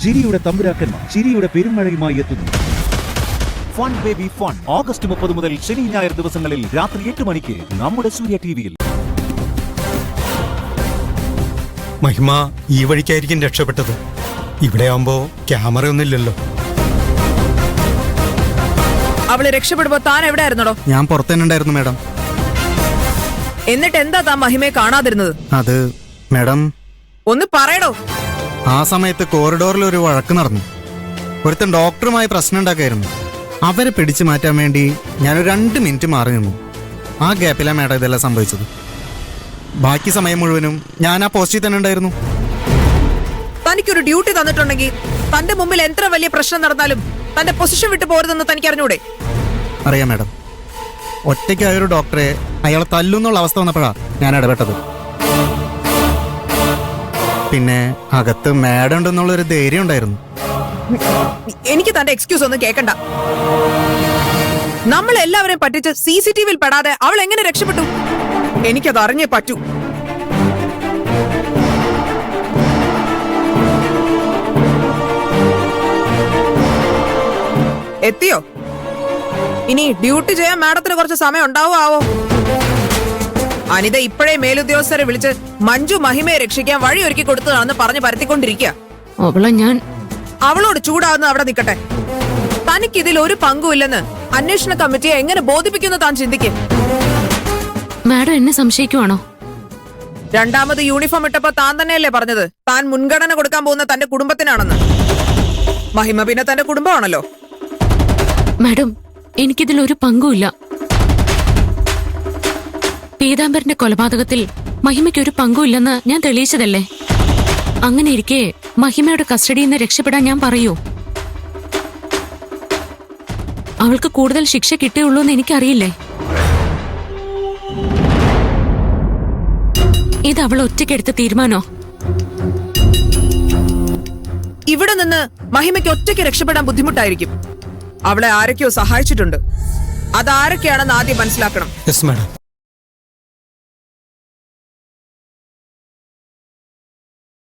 ചിരിയുടെ തമ്പുരാക്കന്മാർ ചിരിയുടെ പെരുമഴയുമായി എത്തുന്നു. ഫൺ ബേബി ഫൺ ഓഗസ്റ്റ് 30 മുതൽ ശനി ഞായർ ദിവസങ്ങളിൽ രാത്രി 8 മണിക്ക് നമ്മുടെ സൂര്യ ടിവിയിൽ. മഹിമ ഈ വഴിക്കായിരിക്കും രക്ഷപ്പെട്ടത്. ഇവിടെ ആവുമ്പോ ക്യാമറയൊന്നുമില്ലല്ലോ. അവള് രക്ഷപ്പെടുമ്പോ താൻ എവിടെ ആയിരുന്നോ? ഞാൻ പുറത്തന്നെ ഉണ്ടായിരുന്നു മാഡം. എന്നിട്ട് എന്താ താൻ മഹിമയെ കാണാതിരുന്നത്? അത് മാഡം ഒന്ന് പറയടോ. ആ സമയത്ത് കോറിഡോറിൽ ഒരു വഴക്ക് നടന്നു. ഒരുത്തൻ ഡോക്ടറുമായി പ്രശ്നം ഉണ്ടാക്കായിരുന്നു. അവരെ പിടിച്ചു മാറ്റാൻ വേണ്ടി ഞാനൊരു 2 മിനിറ്റ് മാറി നിന്നു. ആ ഗ്യാപ്പിലാണ് മാഡം ഇതെല്ലാം സംഭവിച്ചത്. ബാക്കി സമയം മുഴുവനും ഞാൻ ആ പോസ്റ്റിൽ തന്നെ ഉണ്ടായിരുന്നു. തനിക്കൊരു ഡ്യൂട്ടി തന്നിട്ടുണ്ടെങ്കിൽ തന്റെ മുമ്പിൽ എത്ര വലിയ പ്രശ്നം നടന്നാലും തന്റെ പൊസിഷൻ വിട്ടു പോരുതെന്ന് തനിക്ക് അറിഞ്ഞൂടെ? അറിയാം മാഡം. ഒറ്റയ്ക്കായൊരു ഡോക്ടറെ അയാളെ തല്ലുന്നുള്ള അവസ്ഥ വന്നപ്പോഴാണ് ഞാൻ ഇടപെട്ടത്. പിന്നെ അകത്ത് മാഡം ഉണ്ടെന്നുള്ളൊരു ധൈര്യം ഉണ്ടായിരുന്നു. എനിക്ക് തന്റെ എക്സ്ക്യൂസ് ഒന്നും കേൾക്കണ്ട. നമ്മൾ എല്ലാവരെയും പറ്റിച്ച് CCTV-യിൽ പെടാതെ അവൾ എങ്ങനെ രക്ഷപ്പെട്ടു? എനിക്കത് അറിഞ്ഞേ പറ്റൂ. എത്തിയോ? ഇനി ഡ്യൂട്ടി ചെയ്യാൻ മാഡത്തിന് കുറച്ച് സമയം ഉണ്ടാവോ? അനിത ഇപ്പോഴേ മേലുദ്യോഗസ്ഥരെ വിളിച്ച് മഞ്ജു മഹിമയെ രക്ഷിക്കാൻ വഴി ഒരുക്കി കൊടുത്തതാണെന്ന് പറഞ്ഞ് പരത്തിക്കൊണ്ടിരിക്കുക. അവളോട് ചൂടാവുന്ന അവിടെ നിൽക്കട്ടെ. തനിക്കിതിൽ ഒരു പങ്കുമില്ലെന്ന് അന്വേഷണ കമ്മിറ്റിയെ എങ്ങനെ ബോധിപ്പിക്കുന്നു താൻ ചിന്തിക്കും. മാഡം എന്നെ സംശയിക്കുവാണോ? രണ്ടാമത് യൂണിഫോം ഇട്ടപ്പോ താൻ തന്നെയല്ലേ പറഞ്ഞത് താൻ മുൻഗണന കൊടുക്കാൻ പോകുന്ന തന്റെ കുടുംബത്തിനാണെന്ന്? മഹിമ പിന്നെ തന്റെ കുടുംബമാണല്ലോ. മാഡം, എനിക്കിതിൽ ഒരു പങ്കുമില്ല. പീതാംബരന്റെ കൊലപാതകത്തിൽ മഹിമയ്ക്ക് ഒരു പങ്കുമില്ലെന്ന് ഞാൻ തെളിയിച്ചതല്ലേ. അങ്ങനെ ഇരിക്കെ മഹിമയുടെ കസ്റ്റഡിയിൽ നിന്ന് രക്ഷപ്പെടാൻ ഞാൻ പറയൂ? അവൾക്ക് കൂടുതൽ ശിക്ഷ കിട്ടിയുള്ളൂ എന്ന് എനിക്കറിയില്ലേ? ഇത് അവൾ ഒറ്റയ്ക്കെടുത്ത തീരുമാനോ? ഇവിടെ നിന്ന് മഹിമയ്ക്ക് ഒറ്റയ്ക്ക് രക്ഷപ്പെടാൻ ബുദ്ധിമുട്ടായിരിക്കും. അവളെ ആരൊക്കെയോ സഹായിച്ചിട്ടുണ്ട്. അതാരൊക്കെയാണെന്ന് ആദ്യം മനസ്സിലാക്കണം. Yes madam.